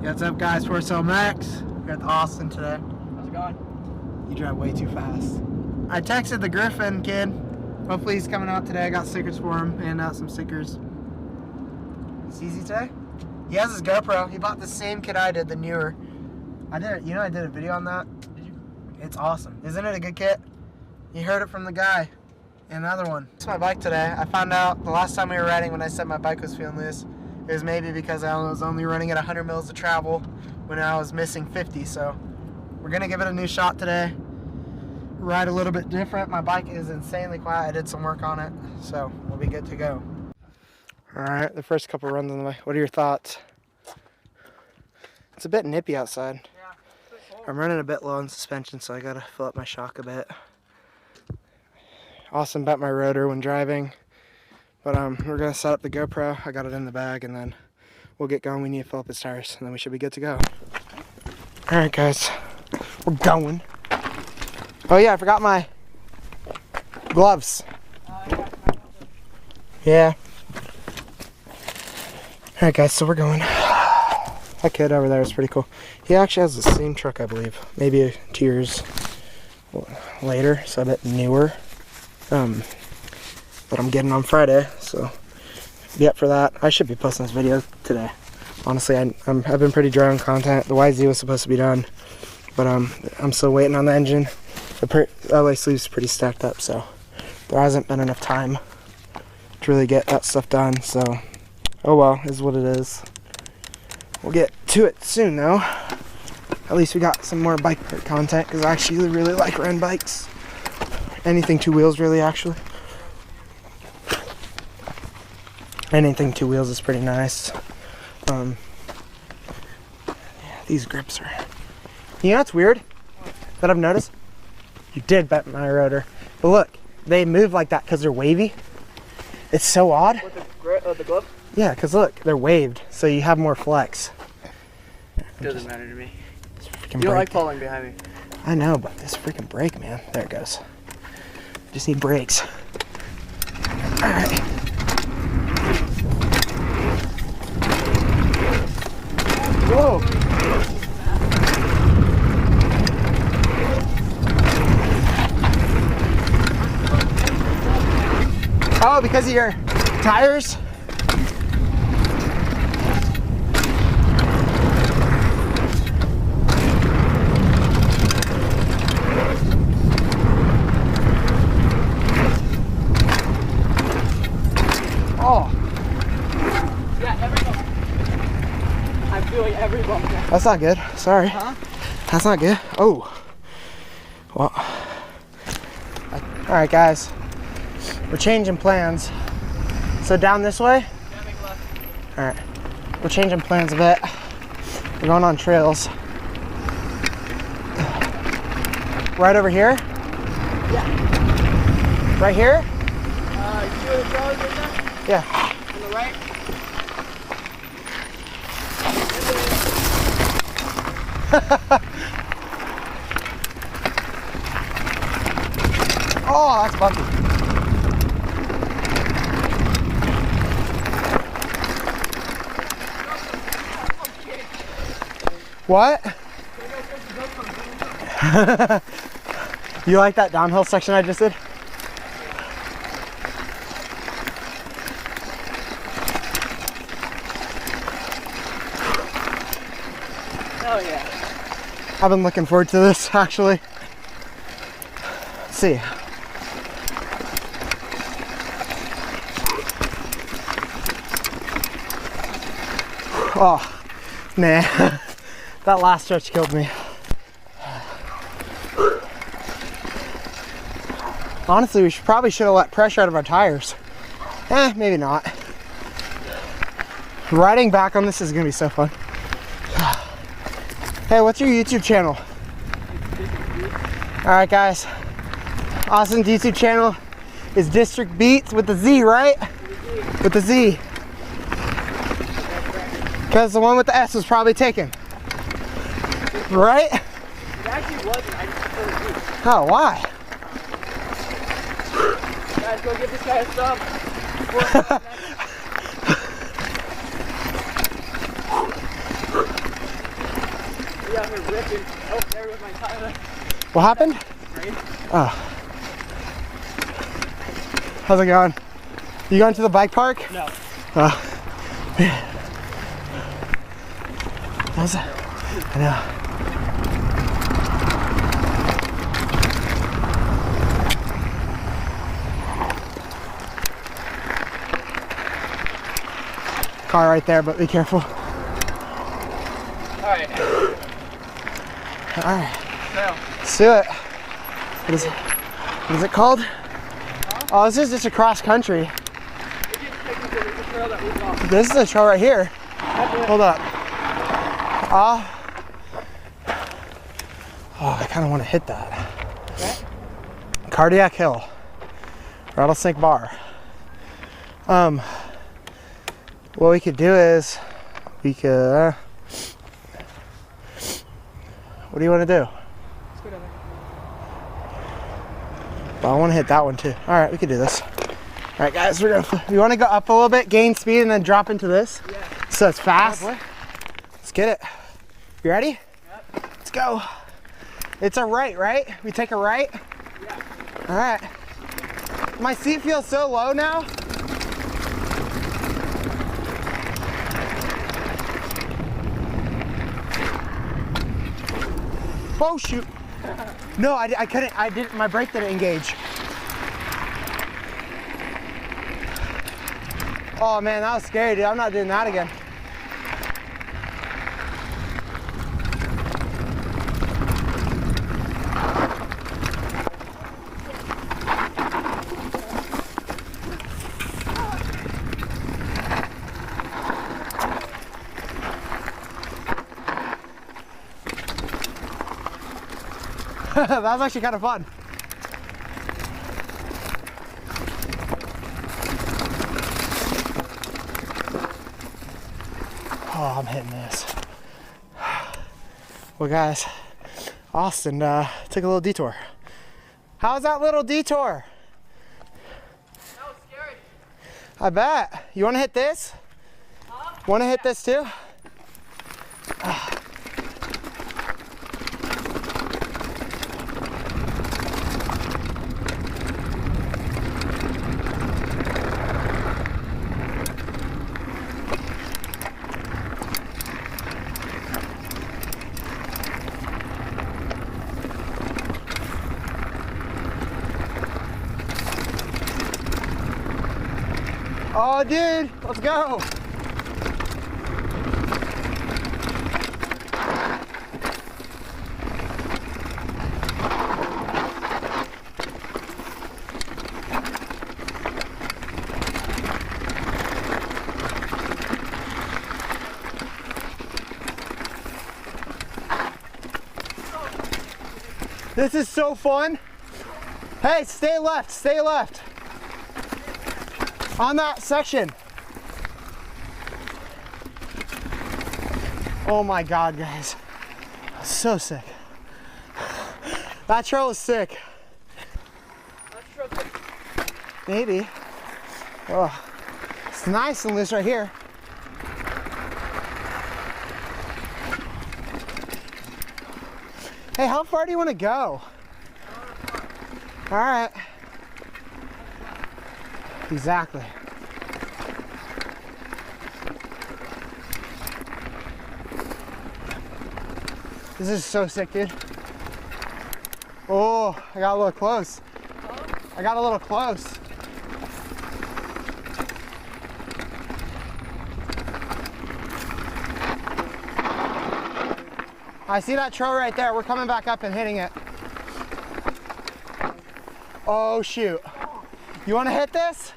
What's up, guys? Forcell Max. We're at the Austin today. How's it going? You drive way too fast. I texted the Griffin kid. Hopefully he's coming out today. I got stickers for him. Handing out some stickers. It's easy today. He has his GoPro. He bought the same kit I did, the newer. I did a video on that. Did you? It's awesome. Isn't it a good kit? You heard it from the guy. Another one. It's my bike today. I found out the last time we were riding when I said my bike was feeling loose, it was maybe because I was only running at 100 mils of travel when I was missing 50. So we're gonna give it a new shot today. Ride a little bit different. My bike is insanely quiet. I did some work on it, so we'll be good to go. All right, the first couple runs on the way. What are your thoughts? It's a bit nippy outside. Yeah, it's a bit cold. I'm running a bit low on suspension, so I gotta fill up my shock a bit. Awesome bent my rotor when driving, but we're gonna set up the GoPro. I got it in the bag, and then we'll get going. We need to fill up his tires, and then we should be good to go. All right, guys, we're going. Oh yeah, I forgot my gloves. Yeah. All right, guys, so we're going. That kid over there is pretty cool. He actually has the same truck, I believe. Maybe 2 years later, so a bit newer. But I'm getting on Friday, so be up for that. I should be posting this video today. Honestly, I've been pretty dry on content. The YZ was supposed to be done, but I'm still waiting on the engine. The LA sleeve's pretty stacked up, so there hasn't been enough time to really get that stuff done. So, oh well, is what it is. We'll get to it soon, though. At least we got some more bike content, because I actually really like riding bikes. Anything two wheels, really, actually. Anything two wheels is pretty nice. Yeah, these grips are... You know what's weird that I've noticed? You did bend my rotor. But look, they move like that because they're wavy. It's so odd. With the glove? Yeah, because look, they're waved, so you have more flex. Doesn't matter to me. You You don't like falling behind me. I know, but this freaking brake, man. There it goes. Just need brakes. Alright. Whoa! Oh, because of your tires? That's not good. Sorry. Huh? That's not good. Oh. Well. Alright, guys. We're changing plans. So down this way? Yeah, make a left. Alright. We're changing plans a bit. We're going on trails. Right over here? Yeah. Right here? You see where the trail is right there? Yeah. On the right? Oh, that's bumpy. What? You like that downhill section I just did? Oh yeah. I've been looking forward to this, actually. Let's see. Oh, man. That last stretch killed me. Honestly, we probably should have let pressure out of our tires. Maybe not. Riding back on this is gonna be so fun. Hey, what's your YouTube channel? Alright, guys. Austin's YouTube channel is District Beats with the Z, right? With the Z. Because the one with the S was probably taken. Right? It actually wasn't. I just put it deep. Oh, why? Guys, go give this guy a sub. here ripping. Oh, there was my tire. What happened? Right? Oh. How's it going? You going to the bike park? No. How's it? I know. Car right there, but be careful. Alright. Alright. Trail. Let's do it. What is it called? Huh? Oh, this is just a cross country. There's a trail that leads off. This is a trail right here. Hold up. Oh, I kind of want to hit that. Okay. Cardiac Hill. Rattlesnake Bar. What we could do is, we could, what do you want to do? Let's go down there. Well, I want to hit that one too. All right, we could do this. All right, guys, we're gonna, you want to go up a little bit, gain speed, and then drop into this? Yeah. So it's fast. Yeah, boy. Let's get it. You ready? Yep. Let's go. It's a right? We take a right? Yeah. All right. My seat feels so low now. Oh shoot. No, I couldn't, my brake didn't engage. Oh man, that was scary, dude. I'm not doing that again. That was actually kind of fun. Oh, I'm hitting this. Well, guys, Austin took a little detour. How's that little detour? That was scary. I bet. You want to hit this? Huh? Want to hit this too? Oh, dude, let's go. This is so fun. Hey, stay left, stay left. On that section. Oh my God, guys. So sick. That trail is sick. Maybe. Oh, it's nice and loose right here. Hey, how far do you want to go? All right. Exactly. This is so sick, dude. Oh, I got a little close. I got a little close. I see that trail right there. We're coming back up and hitting it. Oh, shoot. You want to hit this?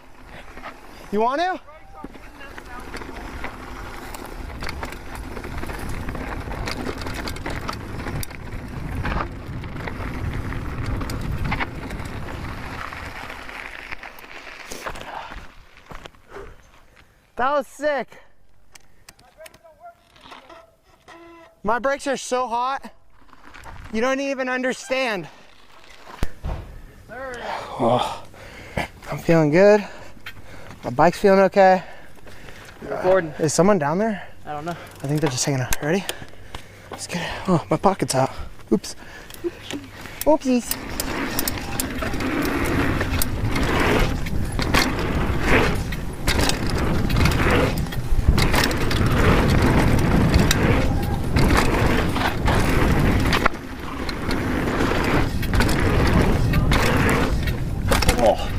You want to? That was sick. My brakes are so hot, you don't even understand. Oh, I'm feeling good. My bike's feeling okay. Recording. Is someone down there? I don't know. I think they're just hanging out. Ready? Let's get it. Oh, my pocket's out. Oops. Oopsies. Oh.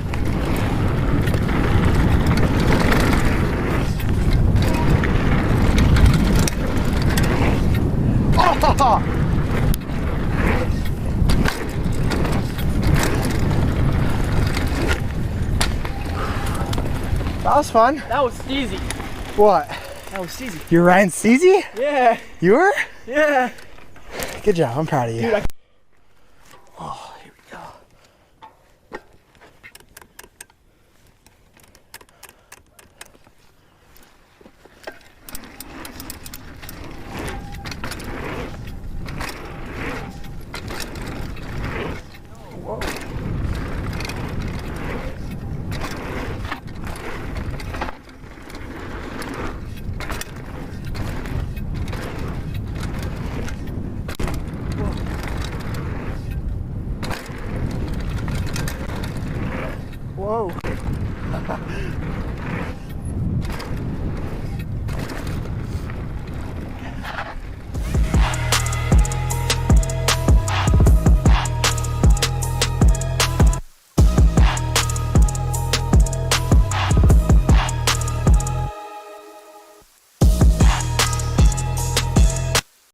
Oh! That was fun. That was steezy. What? That was steezy. You're riding Steezy? Yeah. You were? Yeah. Good job. I'm proud of you. Dude, Oh, here we go. Whoa. Whoa.